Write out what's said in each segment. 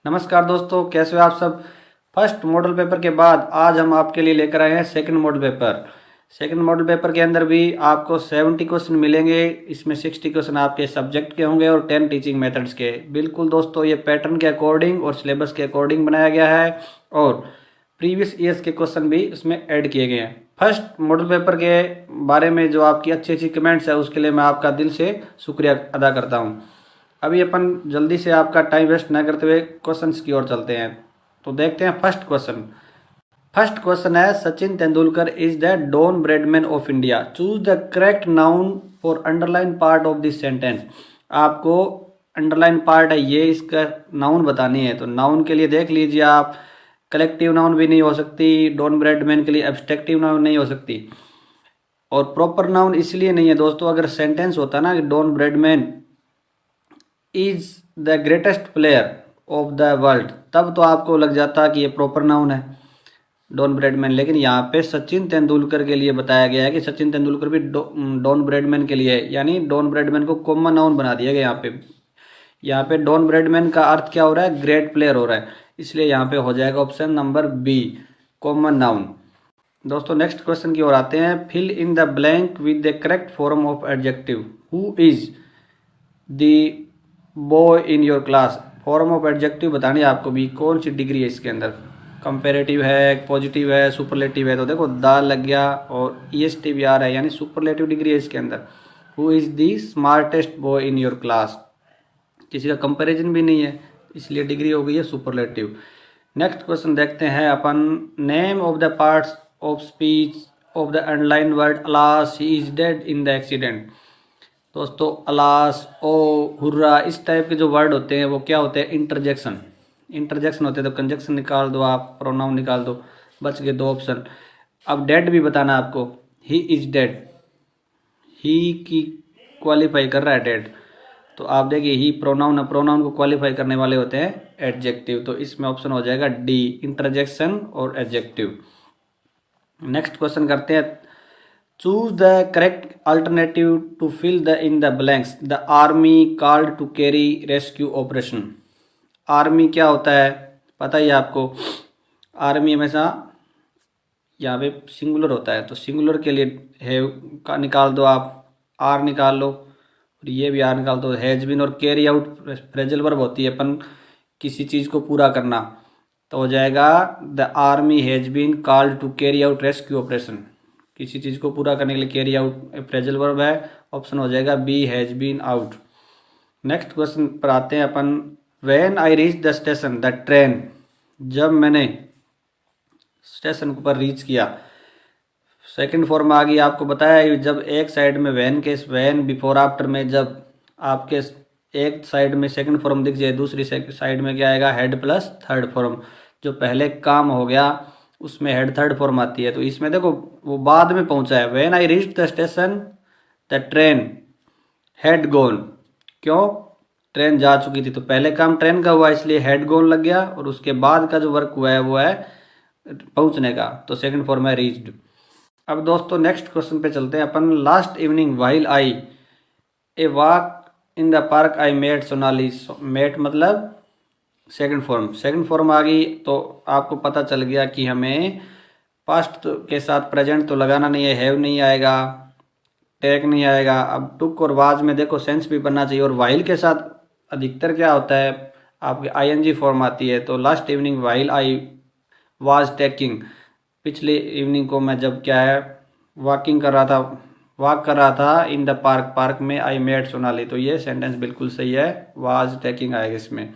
नमस्कार दोस्तों, कैसे हो आप सब। फर्स्ट मॉडल पेपर के बाद आज हम आपके लिए लेकर आए हैं second model paper. Second model paper के अंदर भी आपको 70 क्वेश्चन मिलेंगे। इसमें 60 क्वेश्चन आपके सब्जेक्ट के होंगे और 10 टीचिंग मेथड्स के। बिल्कुल दोस्तों, ये पैटर्न के अकॉर्डिंग और सिलेबस के अकॉर्डिंग बनाया गया है और प्रीवियस ईयर्स के क्वेश्चन भी इसमें ऐड किए गए हैं। फर्स्ट मॉडल पेपर के बारे में जो आपकी अच्छी अच्छी कमेंट्स है उसके लिए मैं आपका दिल से शुक्रिया अदा करता हूँ। अभी अपन जल्दी से आपका टाइम वेस्ट न करते हुए क्वेश्चंस की ओर चलते हैं। तो देखते हैं फर्स्ट क्वेश्चन। फर्स्ट क्वेश्चन है, Sachin Tendulkar is the Don Bradman of India. Choose the correct noun for underline part of this sentence. आपको अंडरलाइन पार्ट है ये, इसका नाउन बतानी है। तो नाउन के लिए देख लीजिए आप, कलेक्टिव नाउन भी नहीं हो सकती, डॉन ब्रेडमैन के लिए एब्स्ट्रैक्टिव नाउन नहीं हो सकती, और प्रॉपर नाउन इसलिए नहीं है दोस्तों। अगर सेंटेंस होता ना कि Don Bradman is the greatest player of the world, तब तो आपको लग जाता कि ये प्रॉपर नाउन है डॉन ब्रेडमैन। लेकिन यहाँ पे सचिन तेंदुलकर के लिए बताया गया है कि सचिन तेंदुलकर भी डॉन ब्रेडमैन के लिए है, यानी डॉन ब्रेडमैन को कॉमन नाउन बना दिया गया यहाँ पे। यहाँ पे डॉन ब्रेडमैन का अर्थ क्या हो रहा है, ग्रेट प्लेयर हो रहा है, इसलिए यहाँ पे हो जाएगा option number B, common noun. दोस्तों नेक्स्ट क्वेश्चन की ओर आते हैं। Fill in the blank with the correct form of adjective. Who is the boy in your class. Form of adjective बतानी है आपको भी, कौन सी डिग्री है इसके अंदर, कंपेरेटिव है, पॉजिटिव है, सुपरलेटिव है। तो देखो दाल लग गया और ईएसटी भी आ रहा है, यानी सुपरलेटिव डिग्री है इसके अंदर। Who is the smartest boy in your class, किसी का कंपैरिजन भी नहीं है, इसलिए डिग्री हो गई है सुपरलेटिव। नेक्स्ट क्वेश्चन देखते हैं अपन। Name of the parts of speech of the underline word alas he is dead in the accident. दोस्तों अलास, ओ, हुर्रा, इस टाइप के जो वर्ड होते हैं वो क्या होते हैं, इंटरजेक्शन। इंटरजेक्शन होते हैं तो कंजक्शन निकाल दो आप, प्रोनाउन निकाल दो, बच गए 2 ऑप्शन। अब डेड भी बताना आपको, ही इज डेड, ही की क्वालिफाई कर रहा है डेड, तो आप देखिए ही प्रोनाउन है, प्रोनाउन को क्वालिफाई करने वाले होते हैं एडजेक्टिव। तो इसमें ऑप्शन हो जाएगा डी, इंटरजेक्शन और एडजेक्टिव। नेक्स्ट क्वेश्चन करते हैं। Choose the correct alternative to fill the in the blanks. The army called to carry rescue operation. Army क्या होता है पता ही है आपको, आर्मी हमेशा यहाँ पे सिंगुलर होता है, तो सिंगुलर के लिए है का निकाल दो आप, आर निकाल लो और ये भी आर निकाल दो। हैज बीन और कैरी आउट फ्रेजल वर्ब होती है, अपन किसी चीज़ को पूरा करना, तो हो जाएगा the army has been called to carry out rescue operation. किसी चीज़ को पूरा करने के लिए कैरी आउट फ्रेजल वर्ब है, ऑप्शन हो जाएगा B, has been out. Next question पर आते हैं अपन। When I reach the station, the train, जब मैंने स्टेशन पर रीच किया, सेकंड फॉर्म आ गई। आपको बताया जब एक साइड में व्हेन के व्हेन बिफोर आफ्टर में जब आपके एक साइड में सेकंड फॉर्म दिख जाए, दूसरी साइड में क्या आएगा, हेड प्लस थर्ड फॉर्म। जो पहले काम हो गया उसमें हेड थर्ड फॉर्म आती है, तो इसमें देखो वो बाद में पहुंचा है। When I reach the station the train had gone. क्यों, ट्रेन जा चुकी थी, तो पहले काम ट्रेन का हुआ इसलिए हेड गोन लग गया, और उसके बाद का जो वर्क हुआ है वो है पहुंचने का, तो सेकंड फॉर्म है रीच्ड। अब दोस्तों नेक्स्ट क्वेश्चन पे चलते हैं अपन। Last evening while I a walk in the park I met Sonali. Met मतलब सेकंड फॉर्म, सेकंड फॉर्म आ गई, तो आपको पता चल गया कि हमें पास्ट के साथ प्रेजेंट तो लगाना नहीं है, हैव नहीं आएगा, टेक नहीं आएगा। अब टुक और वाज में देखो सेंस भी बनना चाहिए, और वाइल के साथ अधिकतर क्या होता है आपकी आईएनजी फॉर्म आती है। तो last evening while I was taking, पिछले इवनिंग को मैं जब क्या है वॉकिंग कर रहा था, वॉक कर रहा था इन द पार्क, पार्क में आई मेट सोनाली। तो ये सेंटेंस बिल्कुल सही है, वाज टेकिंग आएगा इसमें।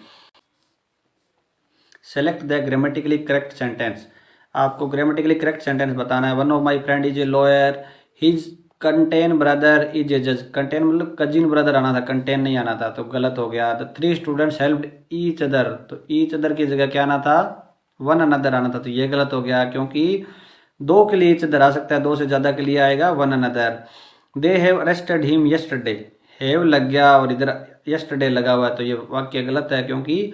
Select the grammatically correct sentence. आपको ग्रामेटिकली करेक्ट सेंटेंस बताना है। One of my friend is a lawyer, his contain brother is a जज। कंटेन मतलब कजिन ब्रदर आना था, कंटेन नहीं आना था, तो गलत हो गया। The 3 students helped each other, तो ईच अदर की जगह क्या आना था, वन अनदर आना था, तो ये गलत हो गया, क्योंकि 2 के लिए ईच अदर आ सकता है, 2 से ज़्यादा के लिए आएगा one another. They have arrested him yesterday, have लग गया और इधर यस्टरडे लगा हुआ है, तो ये वाक्य गलत है, क्योंकि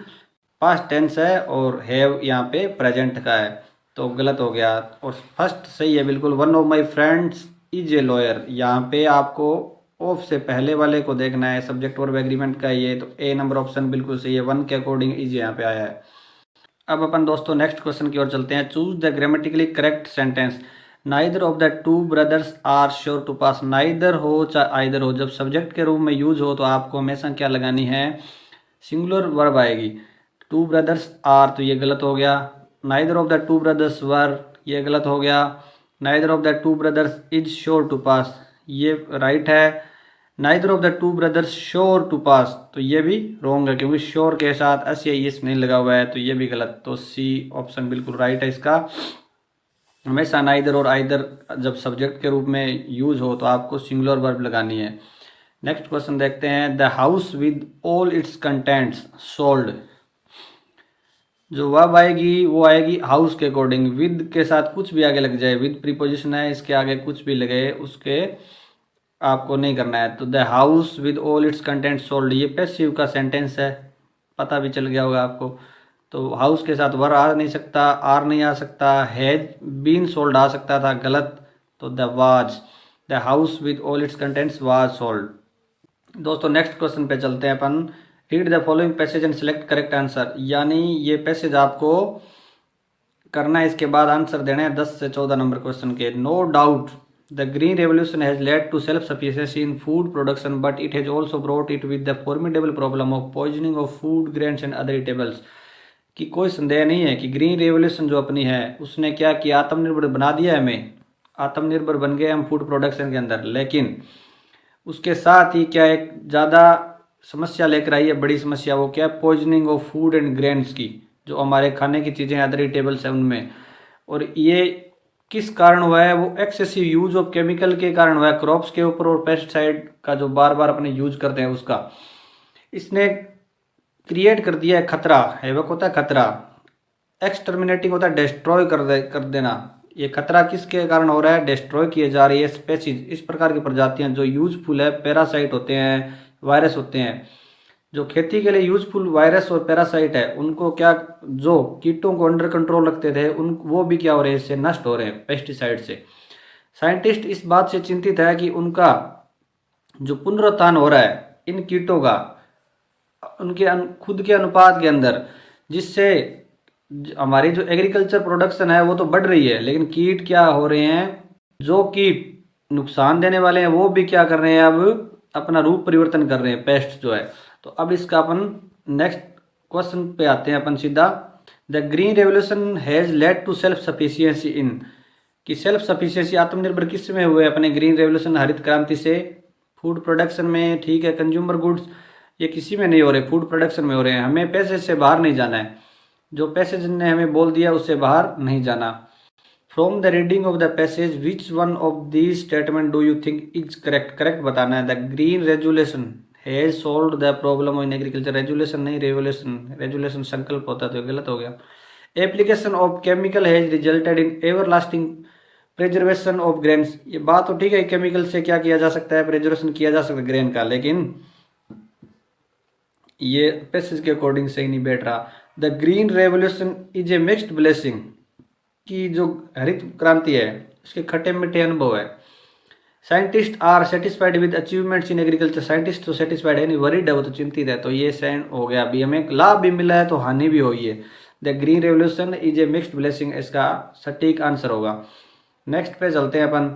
पास्ट टेंस है और हैव यहाँ पे प्रेजेंट का है, तो गलत हो गया। और फर्स्ट सही है बिल्कुल, one of my friends is a lawyer. यहाँ पे आपको ऑफ से पहले वाले को देखना है, सब्जेक्ट वर्ब एग्रीमेंट का ये, तो ए नंबर ऑप्शन बिल्कुल सही है, 1 के अकॉर्डिंग इज यहाँ पे आया है। अब अपन दोस्तों नेक्स्ट क्वेश्चन की ओर चलते हैं। Choose the grammatically correct sentence. Neither of the two brothers are sure to pass. Neither हो चाहे आइदर हो, जब सब्जेक्ट के रूप में यूज हो तो आपको हमेशा क्या लगानी है, सिंगुलर वर्ब आएगी। टू ब्रदर्स आर तो ये गलत हो गया, neither of the two brothers were ये गलत हो गया, neither of the two brothers is sure to pass ये राइट है, neither of the two brothers sure to pass तो ये भी रॉन्ग है, क्योंकि श्योर के साथ एस या एस नहीं लगा हुआ है, तो ये भी गलत। तो सी ऑप्शन बिल्कुल राइट है इसका। हमेशा नाइदर और आइदर जब सब्जेक्ट के रूप में यूज हो तो आपको सिंगुलर वर्ब लगानी है। नेक्स्ट क्वेश्चन देखते हैं। The house with all its contents sold. जो वर्ब आएगी वो आएगी हाउस के अकॉर्डिंग, विद के साथ कुछ भी आगे लग जाए, विद प्रीपोजिशन है, इसके आगे कुछ भी लगे उसके आपको नहीं करना है। तो the house with all it's content sold ये पैसिव का सेंटेंस है, पता भी चल गया होगा आपको। तो हाउस के साथ वर आ नहीं सकता, आर नहीं आ सकता, हैज बीन सोल्ड आ सकता था, गलत। तो the was, the house with all its contents was sold. दोस्तों नेक्स्ट क्वेश्चन पे चलते हैं अपन। Read the following passage and select correct answer. यानी ये पैसेज आपको करना है, इसके बाद आंसर देने हैं 10 से 14 नंबर क्वेश्चन के। No doubt the green revolution has led to self sufficiency in food production but it has also brought it with the formidable problem of poisoning of food grains and other eatables. कि कोई संदेह नहीं है कि green revolution जो अपनी है उसने क्या किया, आत्मनिर्भर बना दिया हमें, आत्मनिर्भर बन गए हम फूड प्रोडक्शन के अंदर, लेकिन उसके साथ ही क्या एक ज़्यादा समस्या लेकर आई है, बड़ी समस्या। वो क्या है, poisoning of food and grains की, जो हमारे खाने की चीज़ें अदर ईटेबल्स हैं उनमें। और ये किस कारण हुआ है, वो एक्सेसिव यूज ऑफ केमिकल के कारण हुआ है, क्रॉप्स के ऊपर और पेस्टिसाइड का जो बार बार अपने यूज करते हैं उसका। इसने क्रिएट कर दिया है खतरा, हैवक होता है खतरा, एक्सटर्मिनेटिंग होता है डिस्ट्रॉय कर देना। ये खतरा किसके कारण हो रहा है, डिस्ट्रॉय किए जा रही है स्पेसीज, इस प्रकार की प्रजातियां जो यूजफुल है, पैरासाइट होते हैं, वायरस होते हैं, जो खेती के लिए यूजफुल वायरस और पैरासाइट है, उनको क्या, जो कीटों को अंडर कंट्रोल रखते थे उन वो भी क्या हो रहे हैं, इससे नष्ट हो रहे हैं पेस्टिसाइड से। साइंटिस्ट इस बात से चिंतित है कि उनका जो पुनरुत्थान हो रहा है इन कीटों का उनके खुद के अनुपात के अंदर, जिससे हमारी जो एग्रीकल्चर प्रोडक्शन है वो तो बढ़ रही है, लेकिन कीट क्या हो रहे हैं, जो कीट नुकसान देने वाले हैं वो भी क्या कर रहे हैं, अब अपना रूप परिवर्तन कर रहे हैं, पेस्ट जो है। तो अब इसका अपन नेक्स्ट क्वेश्चन पे आते हैं अपन सीधा। The green revolution has led to self sufficiency in, कि सेल्फ सफिशियंसी आत्मनिर्भर किस में हुए अपने ग्रीन रेवोल्यूशन हरित क्रांति से, फूड प्रोडक्शन में, ठीक है, कंज्यूमर गुड्स ये किसी में नहीं हो रहे, फूड प्रोडक्शन में हो रहे हैं। हमें पैसेज से बाहर नहीं जाना है, जो पैसेज ने हमें बोल दिया उससे बाहर नहीं जाना। From the reading of the passage which one of these statement do you think is correct, correct बताना है। The green resolution has solved the problem in agriculture, resolution नहीं रेवोल्यूशन, रेजुलेशन संकल्प होता तो गलत हो गया। Application of chemical has resulted in everlasting preservation of grains, ये बात तो ठीक है, केमिकल से क्या किया जा सकता है, प्रिजर्वेशन किया जा सकता है ग्रेन का, लेकिन ये पैसेज के अकॉर्डिंग सही नहीं बैठ रहा। The green revolution is a mixed blessing, की जो हरित क्रांति है उसके खट्टे मीठे अनुभव है। Scientist are satisfied with achievements in agriculture, scientist तो सेटिस्फाइड है नहीं, वरीड है, वो तो चिंतित है, तो ये साइन हो गया। अभी हमें लाभ भी मिला है तो हानि भी हुई है। The green revolution is a mixed blessing, इसका सटीक आंसर होगा। नेक्स्ट पे चलते हैं अपन।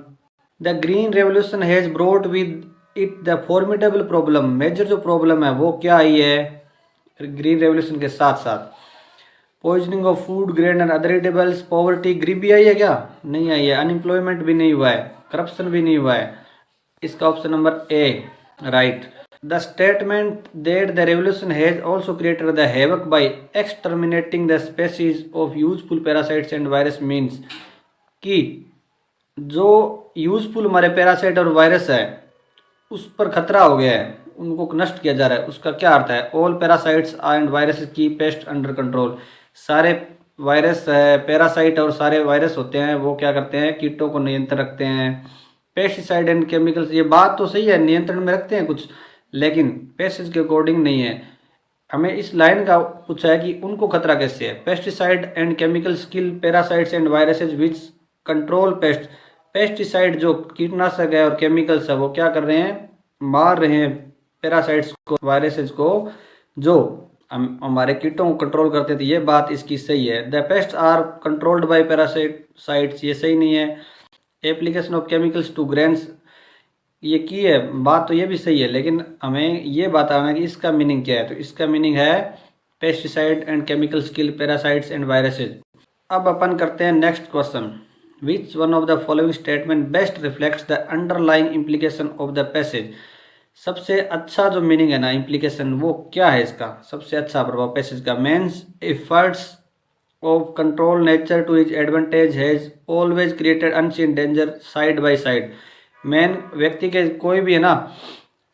The green revolution has brought with it the formidable problem, major जो प्रॉब्लम है वो क्या आई है ग्रीन रेवोल्यूशन के साथ साथ, poisoning of food grain and other eatables, poverty, गरीबी आई है क्या, नहीं आई है, अनएम्प्लॉयमेंट भी नहीं हुआ है, करप्शन भी नहीं हुआ है, इसका option number A right. The statement that the revolution has also created the havoc by exterminating the species of useful parasites and virus means, कि जो यूजफुल हमारे पैरासाइट और वायरस है उस पर खतरा हो गया है, उनको नष्ट किया जा रहा है। उसका क्या अर्थ है, ऑल पैरासाइट्स एंड वायरस की पेस्ट अंडर कंट्रोल, सारे वायरस है, पैरासाइट और सारे वायरस होते हैं वो क्या करते हैं, कीटों को नियंत्रण रखते हैं। पेस्टिसाइड एंड केमिकल्स, ये बात तो सही है, नियंत्रण में रखते हैं कुछ, लेकिन पैसेज के अकॉर्डिंग नहीं है। हमें इस लाइन का पूछा है कि उनको खतरा कैसे है। Pesticide and chemicals kill parasites and viruses which control paste, pesticide जो कीटनाशक है और केमिकल्स है वो क्या कर रहे हैं, मार रहे हैं पैरासाइट्स को, वायरसेस को, जो हमारे कीटों को कंट्रोल करते थे, ये बात इसकी सही है। The pest are controlled by parasites, ये सही नहीं है। Application of chemicals to grains, ये की है बात, तो ये भी सही है, लेकिन हमें ये बताना है कि इसका मीनिंग क्या है। तो इसका मीनिंग है pesticide and chemicals kill parasites and viruses. अब अपन करते हैं next question. Which one of the following statement best reflects the underlying implication of the passage. सबसे अच्छा जो मीनिंग है ना, इम्प्लीकेशन, वो क्या है इसका सबसे अच्छा प्रभाव पैसेज का। Man's efforts of control nature to his advantage has always created unseen danger side by side. Man व्यक्ति के कोई भी है ना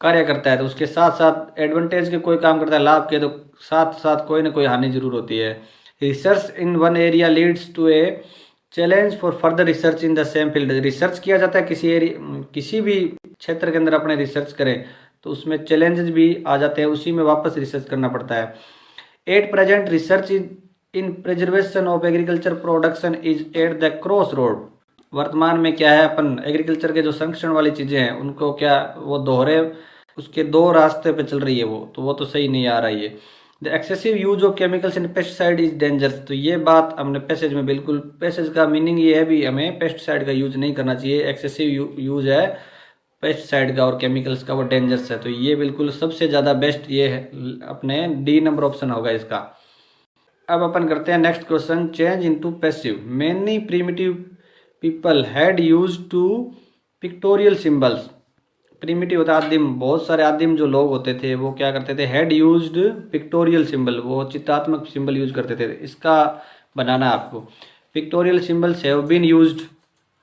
कार्य करता है तो उसके साथ साथ एडवांटेज के कोई काम करता है, लाभ के, तो साथ साथ कोई ना कोई हानि जरूर होती है। Research in one area leads to a challenge for further research in the same field. Research किया जाता है किसी भी क्षेत्र के अंदर अपने रिसर्च करें तो उसमें चैलेंजेस भी आ जाते हैं, उसी में वापस रिसर्च करना पड़ता है। At present research in preservation of agriculture production is at the cross road. वर्तमान में क्या है, अपन एग्रीकल्चर के जो संरक्षण वाली चीज़ें हैं उनको क्या वो दोहरे उसके दो रास्ते पे चल रही है, वो तो सही नहीं आ रही है। The excessive use of chemicals and pesticide is dangerous. तो ये बात हमने पैसेज में बिल्कुल, पैसेज का मीनिंग ये है भी हमें पेस्टिसाइड का यूज नहीं करना चाहिए, एक्सेसिव यूज है पेस्टिसाइड का और केमिकल्स का, वो डेंजरस है। तो ये बिल्कुल सबसे ज़्यादा बेस्ट ये है, अपने डी नंबर ऑप्शन होगा इसका। अब अपन करते हैं next question. Change into passive. Many primitive people had use to pictorial symbols. Primitive होता है आदिम, बहुत सारे आदिम जो लोग होते थे वो क्या करते थे, हैड यूज्ड पिक्टोरियल सिंबल, वो चित्रात्मक सिंबल यूज करते थे। इसका बनाना है आपको। Pictorial symbols have been used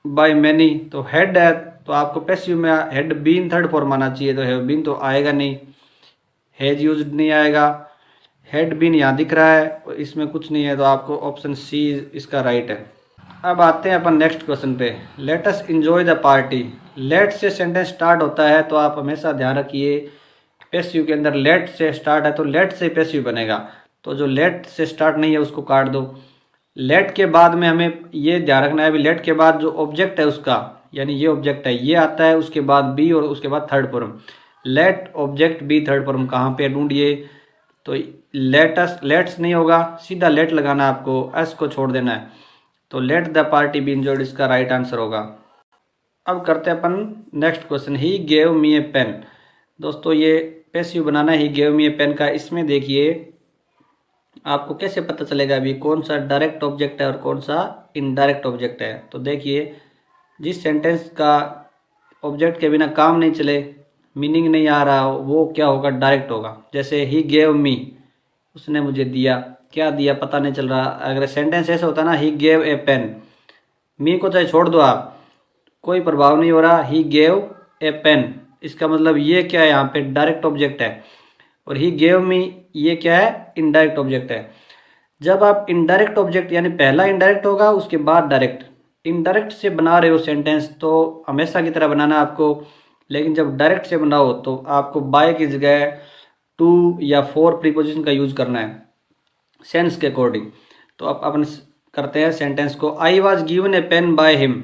by many, तो हैड है तो आपको पैसिव में हैड बीन थर्ड फॉर्म आना चाहिए, तो हैव बीन तो आएगा नहीं, हैज यूज्ड नहीं आएगा। हैड बीन यहाँ दिख रहा है, इसमें कुछ नहीं है, तो आपको ऑप्शन सी इसका राइट है। अब आते हैं अपन नेक्स्ट क्वेश्चन पे। Let us enjoy the party. Let से सेंटेंस स्टार्ट होता है तो आप हमेशा ध्यान रखिए पैसिव के अंदर लेट से स्टार्ट है तो लेट से पैसिव बनेगा, तो जो लेट से स्टार्ट नहीं है उसको काट दो। लेट के बाद में हमें ये ध्यान रखना है भी लेट के बाद जो ऑब्जेक्ट है उसका, यानी ये ऑब्जेक्ट है, ये आता है, उसके बाद बी और उसके बाद third form. Let object be third form कहाँ पे ढूंढिए, तो लेट्स नहीं होगा, सीधा लेट लगाना, आपको एस को छोड़ देना है। तो let the party be enjoyed इसका राइट आंसर होगा। अब करते हैं अपन next question. He gave me a pen. दोस्तों ये पैसिव बनाना है, ही गेव मी ए पेन का। इसमें देखिए आपको कैसे पता चलेगा अभी कौन सा डायरेक्ट ऑब्जेक्ट है और कौन सा इनडायरेक्ट ऑब्जेक्ट है। तो देखिए जिस सेंटेंस का ऑब्जेक्ट के बिना काम नहीं चले, मीनिंग नहीं आ रहा, वो क्या होगा, डायरेक्ट होगा। जैसे ही गेव मी, उसने मुझे दिया, क्या दिया पता नहीं चल रहा। अगर सेंटेंस ऐसा होता ना, ही गेव ए पेन, मी को चाहे छोड़ दो आप, कोई प्रभाव नहीं हो रहा, ही गेव ए पेन, इसका मतलब ये क्या है, यहाँ पे डायरेक्ट ऑब्जेक्ट है। और ही गेव मी ये क्या है, इनडायरेक्ट ऑब्जेक्ट है। जब आप इनडायरेक्ट ऑब्जेक्ट यानी पहला इनडायरेक्ट होगा उसके बाद डायरेक्ट, इनडायरेक्ट से बना रहे हो सेंटेंस तो हमेशा की तरह बनाना आपको, लेकिन जब डायरेक्ट से बनाओ तो आपको बाय की जगह टू या फोर प्रीपोजिशन का यूज करना है सेंस के अकॉर्डिंग। तो अब अपन करते हैं सेंटेंस को। I was given a pen by him.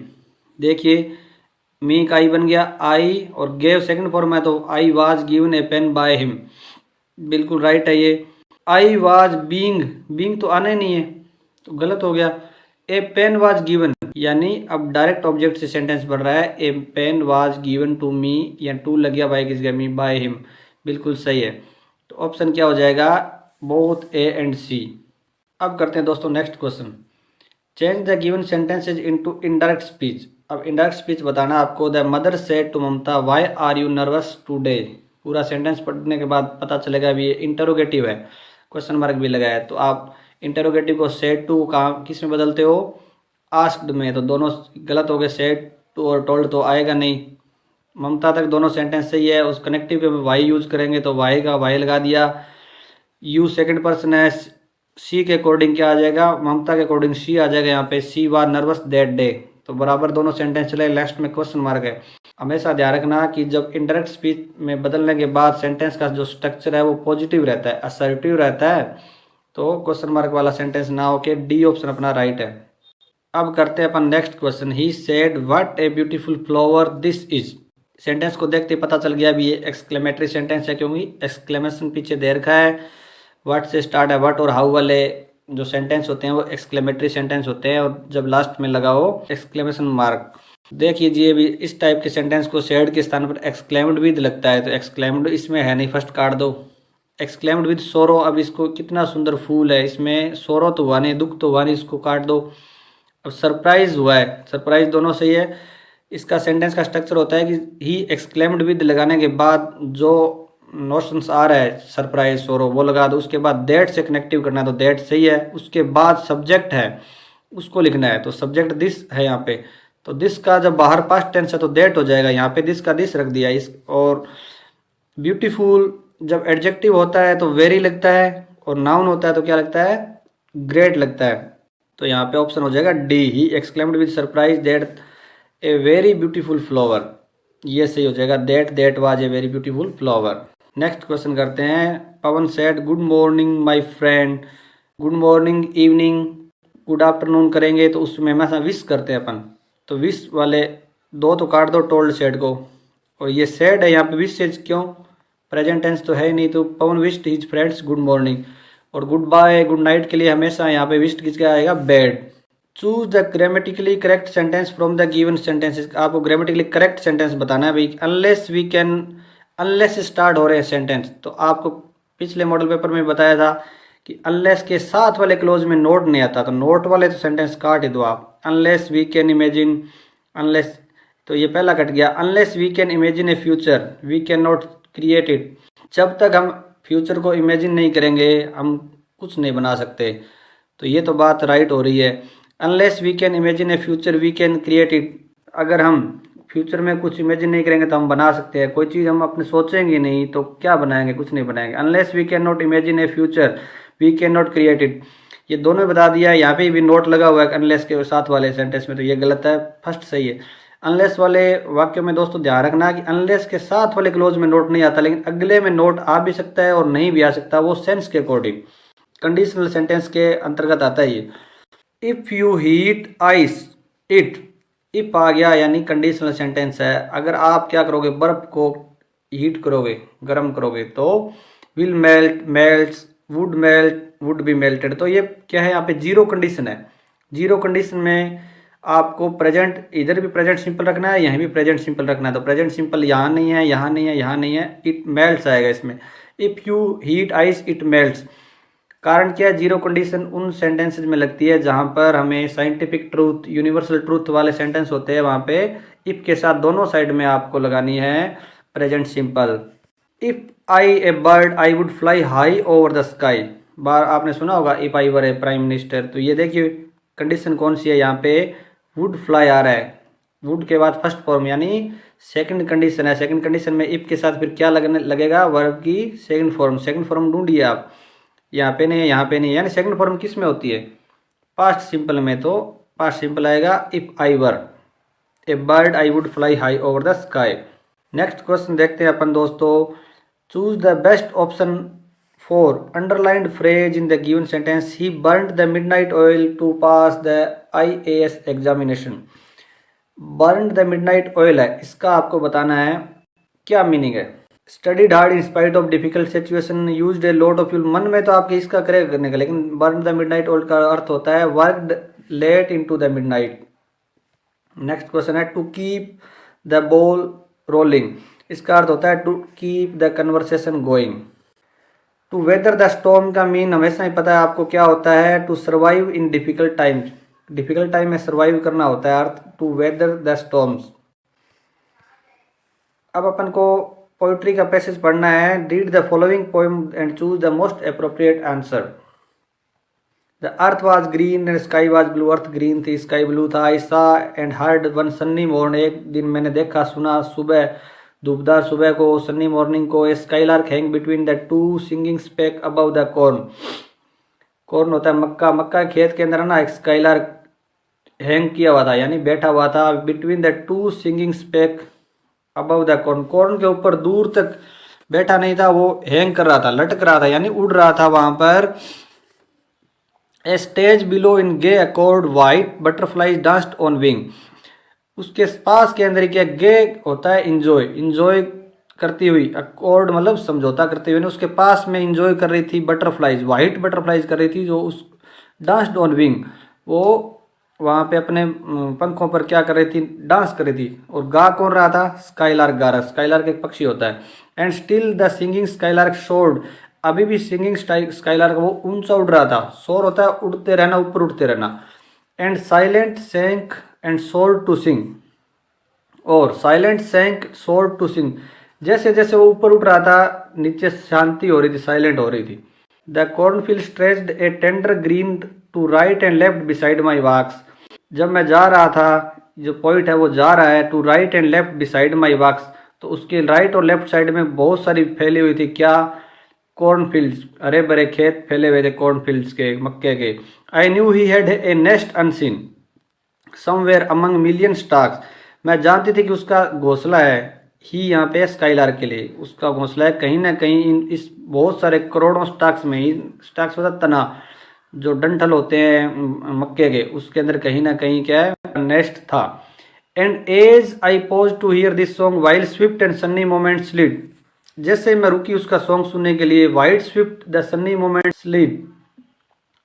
देखिए मी का आई बन गया, आई और गेव सेकंड फॉर्म है तो I was given a pen by him, बिल्कुल राइट है ये। आई वॉज बीइंग, बीइंग तो आने नहीं है तो गलत हो गया। ए पेन वॉज गिवन, यानी अब डायरेक्ट ऑब्जेक्ट से सेंटेंस बन रहा है। A pen was given to me, या टू लग गया, बाय किस गया, मी बाय हिम, बिल्कुल सही है। तो ऑप्शन क्या हो जाएगा, बोथ ए एंड सी। अब करते हैं दोस्तों next question. Change the given sentences into indirect speech. अब इनडायरेक्ट स्पीच बताना आपको। The mother said to Mamata why are you nervous today. पूरा सेंटेंस पढ़ने के बाद पता चलेगा अभी ये इंटरोगेटिव है, क्वेश्चन मार्क भी लगा है। तो आप इंटरोगेटिव को सेड टू कहाँ किस में बदलते हो, आस्क्ड में, तो दोनों गलत हो गए। सेड टू और टोल्ड तो आएगा नहीं। ममता तक दोनों सेंटेंस सही है, उस कनेक्टिव के वाई यूज करेंगे तो वाई का वाई लगा दिया। यू सेकंड पर्सन है, सी के अकॉर्डिंग क्या आ जाएगा, ममता के अकॉर्डिंग सी आ जाएगा यहाँ पे। She was nervous that day, तो बराबर दोनों सेंटेंस चले। लास्ट में क्वेश्चन मार्क है। हमेशा ध्यान रखना कि जब इंडायरेक्ट स्पीच में बदलने के बाद सेंटेंस का जो स्ट्रक्चर है वो पॉजिटिव रहता है, असर्टिव रहता है, तो क्वेश्चन मार्क वाला सेंटेंस ना होके डी ऑप्शन अपना राइट है। अब करते हैं अपन next question. He said what a beautiful flower this is. Sentence को देखते पता चल गया भी ये एक्सक्लेमेटरी सेंटेंस है, क्योंकि एक्सक्लेमेशन पीछे दे रखा है। व्हाट से स्टार्ट है, व्हाट और हाउ वाले जो सेंटेंस होते हैं वो एक्सक्लेमेटरी सेंटेंस होते हैं, और जब लास्ट में लगाओ एक्सक्लेमेशन मार्क। देख लीजिए भी इस टाइप के सेंटेंस को शेड के स्थान पर एक्सक्लेम्ड विद लगता है, तो एक्सक्लेम्ड इसमें है नहीं, फर्स्ट काट दो। एक्सक्लेम्ड विद सोरो, अब इसको कितना सुंदर फूल है, इसमें सोरो तो हुआ नहीं, दुख तो हुआ नहीं, इसको काट दो। अब सरप्राइज हुआ है, सरप्राइज दोनों सही है। इसका सेंटेंस का स्ट्रक्चर होता है कि ही एक्सक्लेम्ड विद लगाने के बाद जो नोशंस आ रहा है सरप्राइज सोरो वो लगा दो, उसके बाद दैट से कनेक्टिव करना है, तो दैट सही है। उसके बाद सब्जेक्ट है उसको लिखना है, तो सब्जेक्ट दिस है यहाँ पे, तो दिस का जब बाहर पास्ट टेंस है तो दैट हो जाएगा, यहाँ पे दिस का दिस रख दिया इस। और ब्यूटीफुल जब एडजेक्टिव होता है तो वेरी लगता है, और नाउन होता है तो क्या लगता है, ग्रेट लगता है, तो यहाँ पे ऑप्शन हो जाएगा D, he exclaimed with surprise that a very beautiful flower, ये सही हो जाएगा, that was a very beautiful flower. Next question करते हैं। Pawan said good morning my friend, good morning evening good afternoon करेंगे तो उसमें हमेशा विश करते हैं अपन, तो विश वाले दो तो काट दो टोल्ड सेड को, और ये सेड है यहाँ पे विश सेज क्यों, प्रेजेंट टेंस तो है ही नहीं, तो Pawan wished his friends good morning. और गुड बाय गुड नाइट के लिए हमेशा यहाँ पे विश्ड किसका आएगा, bade. Choose the grammatically correct sentence from the given sentences, आपको ग्रामेटिकली करेक्ट सेंटेंस बताना है भाई। अनलेस वी कैन, अनलेस से स्टार्ट हो रहे हैं सेंटेंस, तो आपको पिछले मॉडल पेपर में बताया था कि अनलेस के साथ वाले क्लोज में नोट नहीं आता, तो नोट वाले तो सेंटेंस काट ही दो आप। Unless we can imagine, unless तो ये पहला कट गया। Unless we can imagine a future we can not create it, जब तक हम फ्यूचर को इमेजिन नहीं करेंगे हम कुछ नहीं बना सकते, तो ये तो बात राइट हो रही है। Unless we can imagine a future we can create it, अगर हम फ्यूचर में कुछ इमेजिन नहीं करेंगे तो हम बना सकते हैं, कोई चीज़ हम अपने सोचेंगे नहीं तो क्या बनाएंगे, कुछ नहीं बनाएंगे। Unless we can not imagine a future we can not create it, ये दोनों बता दिया। यहाँ पे भी नोट लगा हुआ है अनलेस के साथ वाले सेंटेंस में, तो ये गलत है, फर्स्ट सही है। अनलेस वाले वाक्यों में दोस्तों ध्यान रखना कि अनलेस के साथ वाले क्लोज में नोट नहीं आता, लेकिन अगले में नोट आ भी सकता है और नहीं भी आ सकता, वो सेंस के अकॉर्डिंग कंडीशनल सेंटेंस के अंतर्गत आता है ये। If you heat ice it, if आ गया यानी कंडीशनल सेंटेंस है। अगर आप क्या करोगे, बर्फ को हीट करोगे, गर्म करोगे, तो will melt, melts, would melt, would be melted, तो ये क्या है, यहाँ पे जीरो कंडीशन है। जीरो कंडीशन में आपको प्रेजेंट, इधर भी प्रेजेंट सिंपल रखना है, यहाँ भी प्रेजेंट सिंपल रखना है, तो प्रेजेंट सिंपल यहाँ नहीं है, यहाँ नहीं है, यहाँ नहीं है, इट मेल्ट्स आएगा इसमें। If you heat ice it melts, कारण क्या है, जीरो कंडीशन उन सेंटेंसेज में लगती है जहां पर हमें साइंटिफिक ट्रूथ, यूनिवर्सल ट्रूथ वाले सेंटेंस होते हैं, वहां पे इफ के साथ दोनों साइड में आपको लगानी है present simple. If I a bird I would fly high over the sky, बार आपने सुना होगा if I were a prime minister, तो ये देखिए कंडीशन कौन सी है, यहाँ पे वुड फ्लाई आ रहा है, वुड के बाद फर्स्ट फॉर्म यानी सेकंड कंडीशन है। सेकंड कंडीशन में इफ के साथ फिर क्या लगेगा, वर्ब की सेकंड फॉर्म। सेकंड फॉर्म ढूंढिए आप, यहाँ पे नहीं है, यहाँ पे नहीं है, यानी सेकंड फॉर्म किस में होती है, पास्ट सिंपल में, तो पास्ट सिंपल आएगा if I were a bird I would fly high over the sky. Next question देखते हैं अपन दोस्तों। Choose the best option for underlined phrase in the given sentence, he burned the midnight oil to pass the IAS examination. Burned the midnight oil है, इसका आपको बताना है क्या मीनिंग है। Studied hard in spite of difficult situation, used a lot of fuel, मन में तो आपके इसका करेगा करने का, लेकिन बर्न द मिडनाइट ऑयल का अर्थ होता है worked late into the midnight. Next question है to keep the ball rolling, इसका अर्थ होता है to keep the conversation going. To weather the storm का मीन हमेशा ही पता है आपको क्या होता है, to survive in difficult times, difficult time में सर्वाइव करना होता है अर्थ, टू वेदर द स्टॉर्म्स। अब अपन को पोइट्री का पैसेज पढ़ना है। Read the following poem and choose the most appropriate answer. The earth was green and sky was blue, earth green थी स्काई ब्लू था। आई सा and heard one Sunny morning, एक दिन मैंने देखा सुना सुबह, धूपदार सुबह को, सन्नी मॉर्निंग को। A skylark hang between the two singing speck above the corn, corn होता है मक्का, मक्का खेत के अंदर ना एक स्काईलार्क हैंग किया हुआ था यानी बैठा हुआ था, between the two singing speck above the corn, corn के ऊपर दूर तक बैठा नहीं था, वो हैंग कर रहा था, लटक रहा था यानी उड़ रहा था वहां पर। A stage below in gay accord white butterflies danced on wing, उसके पास के अंदर क्या गे होता है इंजॉय, इंजॉय करती हुई, अकॉर्ड मतलब समझौता करते हुए, उसके पास में इंजॉय कर रही थी बटरफ्लाइज, वाइट बटरफ्लाइज कर रही थी जो उस डांस ऑन विंग, वो वहाँ पे अपने पंखों पर क्या कर रही थी, डांस कर रही थी। और गा कौन रहा था, स्काईलार्क गा रहा, स्काईलार्क एक पक्षी होता है। And still the singing skylark sword, अभी भी सिंगिंग स्काईलार्क वो ऊंचा उड़ रहा था, सोर होता है उड़ते रहना, ऊपर उड़ते रहना। एंड साइलेंट सैंक एंड सोर टू सिंग, और साइलेंट सैंक सोर टू सिंग, जैसे जैसे वो ऊपर उठ रहा था नीचे शांति हो रही थी, साइलेंट हो रही थी। The cornfield stretched a tender green to right and left beside my walks, जब मैं जा रहा था, जो पॉइंट है वो जा रहा है to right and left beside my walks, तो उसके राइट और लेफ्ट साइड में बहुत सारी फैली हुई थी क्या, कॉर्नफील्ड्स, हरे भरे खेत फैले हुए थे कॉर्नफील्ड्स के, मक्के के। I knew he had a nest unseen somewhere among million stars, मैं जानती थी कि उसका घोंसला है, ही यहाँ पे स्काईलार्क के लिए उसका घोंसला है कहीं ना कहीं इस बहुत सारे करोड़ों स्टाक्स में ही, स्टाक्स मतलब तना जो डंठल होते हैं मक्के के, उसके अंदर कहीं ना कहीं क्या है नेस्ट था। And as I pause to hear this song while swift and sunny moment slid, जैसे मैं रुकी उसका सॉन्ग सुनने के लिए, while swift the sunny moment slid,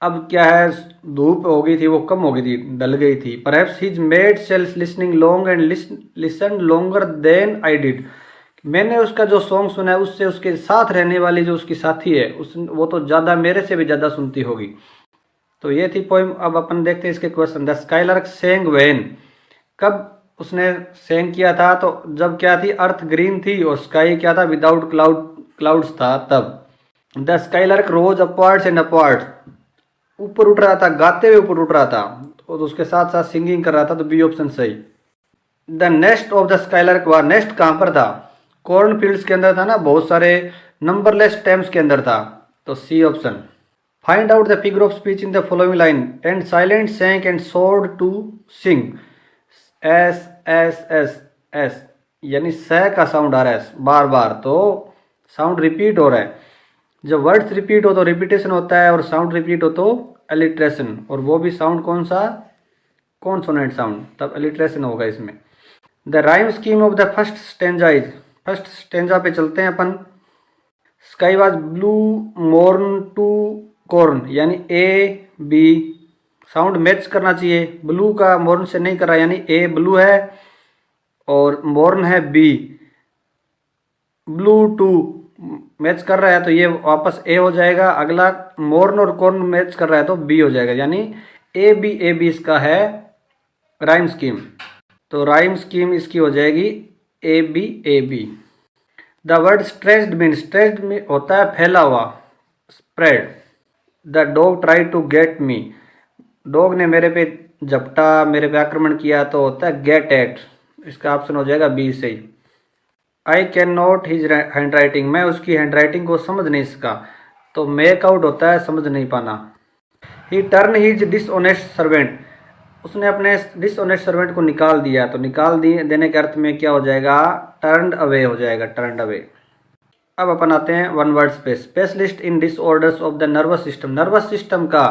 अब क्या है धूप हो गई थी, वो कम हो गई थी, डल गई थी। Perhaps his mate sells listening long and listen longer than I did, मैंने उसका जो सॉन्ग सुना है उससे उसके साथ रहने वाली जो उसकी साथी है उस वो तो ज़्यादा मेरे से भी ज़्यादा सुनती होगी। तो ये थी पोइम। अब अपन देखते हैं इसके question. The skylark Seng when, कब उसने सेंग किया था, तो जब क्या थी अर्थ ग्रीन थी और स्काई क्या था विदाउट क्लाउड्स था तब। The skylark rose upwards and upwards, ऊपर उठ रहा था, गाते हुए ऊपर उठ रहा था, और उसके साथ साथ सिंगिंग कर रहा था, तो बी ऑप्शन सही। The nest of the skylark हुआ, नेस्ट कहाँ पर था, कॉर्न फील्ड्स के अंदर था ना, बहुत सारे नंबरलेस स्टेम्स के अंदर था, तो C option. Find out the figure of speech in the following line, and silent sank and soared to sing, S S S S, यानी स का साउंड आ रहा है बार बार, तो साउंड रिपीट हो रहा है। जब वर्ड्स रिपीट हो तो रिपीटेशन होता है, और साउंड रिपीट हो तो एलिट्रेशन, और वो भी साउंड कौन सा, कॉन्सोनेंट साउंड, तब एलिट्रेशन होगा इसमें। The rhyme scheme of the first stanza is, first stanza पे चलते हैं अपन। Sky was blue morn to corn, यानी ए बी, साउंड मैच करना चाहिए, ब्लू का मॉर्न से नहीं कर रहा, यानी ए ब्लू है और मॉर्न है बी, ब्लू टू मैच कर रहा है तो ये वापस ए हो जाएगा, अगला मॉर्न और कॉर्न मैच कर रहा है तो बी हो जाएगा, यानी ए बी इसका है राइम स्कीम, तो राइम स्कीम इसकी हो जाएगी A B. The word stretched mean, stretched में होता है फैला हुआ, spread. The dog try to get me, dog ने मेरे पे झपटा, मेरे पे आक्रमण किया, तो होता है गेट एट, इसका ऑप्शन हो जाएगा बी सही। I can not his hand writing, मैं उसकी हैंड राइटिंग को समझ नहीं सका, तो मेक आउट होता है समझ नहीं पाना। ही टर्न हिज डिसऑनेस्ट सर्वेंट, उसने अपने डिसऑनेस्ट सर्वेंट को निकाल दिया, तो निकाल देने के अर्थ में क्या हो जाएगा, टर्न्ड अवे हो जाएगा, टर्न्ड अवे। अब अपन आते हैं वन वर्ड पे। Specialist in disorders of the nervous system, nervous system का